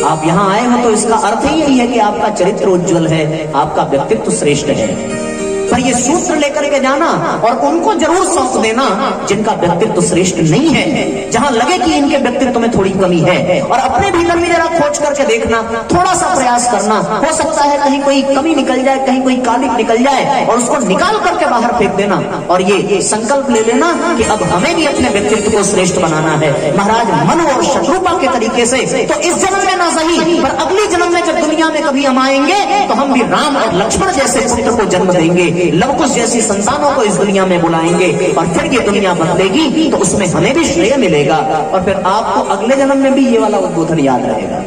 आप यहाँ आए हो तो इसका अर्थ ही यही है कि आपका चरित्र उज्जवल है, आपका व्यक्तित्व श्रेष्ठ है। पर ये सूत्र लेकर के जाना और उनको जरूर सौंप देना जिनका व्यक्तित्व श्रेष्ठ नहीं है, जहां लगे कि इनके व्यक्तित्व में थोड़ी कमी है, और अपने भीतर भी जरा खोज करके देखना, थोड़ा सा प्रयास करना। हो सकता है कहीं कोई कमी निकल जाए, कहीं कोई कालिक निकल जाए, और उसको निकाल करके बाहर फेंक देना और ये संकल्प ले लेना कि अब हमें भी अपने व्यक्तित्व को श्रेष्ठ बनाना है। महाराज मनु और शत्रुपा के तरीके से तो इस जन्म में ना सही, पर अगले जन्म में जब दुनिया में कभी हम आएंगे तो हम भी राम और लक्ष्मण जैसे पुत्र को जन्म देंगे, लवकुश जैसी संतानों को इस दुनिया में बुलाएंगे और फिर ये दुनिया बदलेगी तो उसमें हमें भी श्रेय मिलेगा। और फिर आपको अगले जन्म में भी ये वाला उद्बोधन याद रहेगा।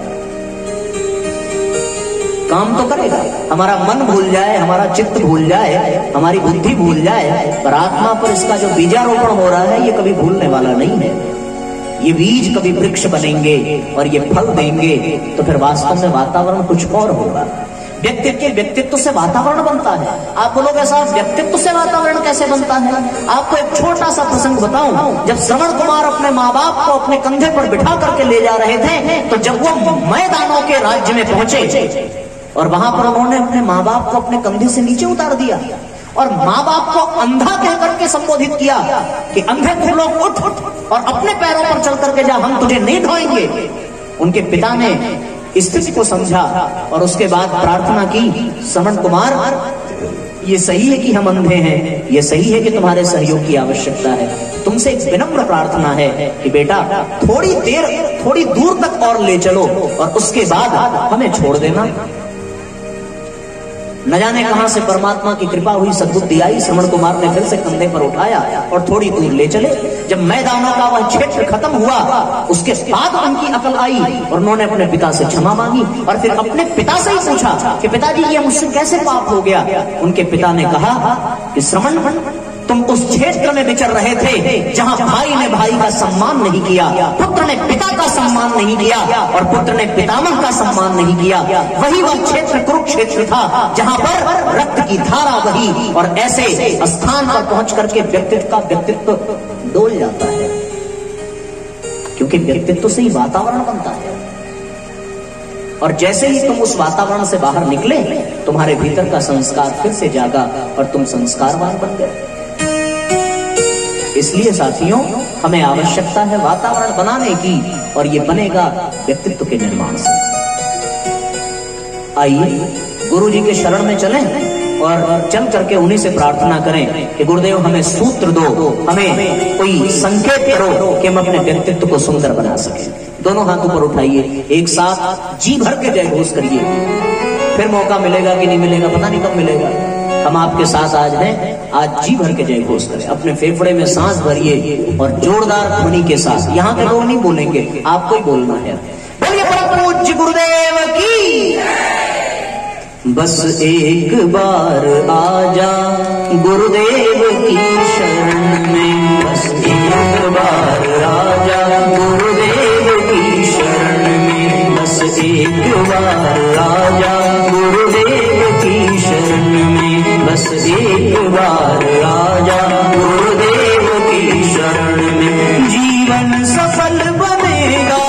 काम तो करेगा, हमारा मन भूल जाए, हमारा चित्त भूल जाए, हमारी बुद्धि भूल जाए, पर आत्मा पर इसका जो बीजारोपण हो रहा है ये कभी भूलने वाला नहीं है। ये बीज कभी वृक्ष बनेंगे और ये फल देंगे, तो फिर वास्तव में वातावरण कुछ और होगा। व्यक्तित्व से वातावरण बनता है। आप बोलोगे साहब व्यक्तित्व से वातावरण कैसे बनता है? आपको एक छोटा सा प्रसंग बताऊं। जब श्रवण कुमार अपने माँ बाप को अपने कंधे पर बिठा करके ले जा रहे थे, तो जब वो मैदानों के राज्य में पहुंचे और वहां पर उन्होंने अपने माँ बाप को अपने कंधे से नीचे उतार दिया और माँ बाप को अंधा कह करके संबोधित किया कि अंधे तुम लोग उठ और अपने पैरों पर चल करके जा, हम तुझे नहीं ढोएंगे। उनके पिता ने स्थिति को समझा और उसके बाद प्रार्थना की, श्रवण कुमार ये सही है कि हम अंधे हैं, ये सही है कि तुम्हारे सहयोग की आवश्यकता है, तुमसे एक विनम्र प्रार्थना है कि बेटा थोड़ी दूर तक और ले चलो और उसके बाद हमें छोड़ देना। न जाने कहां से परमात्मा की कृपा हुई, सद्बुद्धि आई, श्रवण कुमार ने फिर से कंधे पर उठाया और थोड़ी दूर ले चले। जब मैदानों का वह क्षेत्र खत्म हुआ उसके बाद उनकी अकल आई और उन्होंने अपने पिता से क्षमा मांगी और फिर अपने पिता से ही पूछा कि पिताजी ये मुझसे कैसे पाप हो गया। उनके पिता ने कहा कि श्रवण तुम उस क्षेत्र में विचर रहे थे जहां भाई ने भाई का सम्मान नहीं किया, पुत्र ने पिता का सम्मान नहीं किया और पुत्र ने पितामह का सम्मान नहीं किया। वही वह क्षेत्र कुरुक्षेत्र था जहां पर रक्त की धारा बही और ऐसे स्थान पर पहुंच करके व्यक्तित्व का व्यक्तित्व डोल जाता है, क्योंकि व्यक्तित्व से ही वातावरण बनता है। और जैसे ही तुम उस वातावरण से बाहर निकले तुम्हारे भीतर का संस्कार फिर से जागा और तुम संस्कारवान बन गए। इसलिए साथियों हमें आवश्यकता है वातावरण बनाने की और ये बनेगा व्यक्तित्व के निर्माण से। आइए गुरु जी के शरण में चलें और चल करके उन्हीं से प्रार्थना करें कि गुरुदेव हमें सूत्र दो, हमें कोई संकेत करो कि हम अपने व्यक्तित्व को सुंदर बना सकें। दोनों हाथ ऊपर उठाइए, एक साथ जी भर के जय घोष करिए। फिर मौका मिलेगा कि नहीं मिलेगा पता नहीं कब मिलेगा। हम आपके साथ आज हैं, आज जी भर के जय घोष करें। अपने फेफड़े में सांस भरिए और जोरदार ध्वनि के साथ, यहाँ के लोग नहीं बोलेंगे, आपको ही बोलना है। बोलिए परम पूज्य गुरुदेव की। बस एक बार आजा गुरुदेव की शरण में, बस एक बार आजा गुरुदेव की शरण में, बस एक बार आजा गुरुदेव की शरण में, बस एक बार आजा गुरुदेव की शरण में। जीवन सफल बनेगा,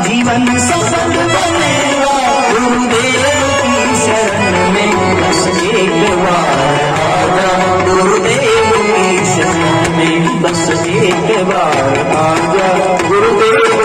जीवन सफल बनेगा गुरुदेव की शरण में, बस एक बार आजा गुरुदेव की शरण में, बस एक बार आजा गुरुदेव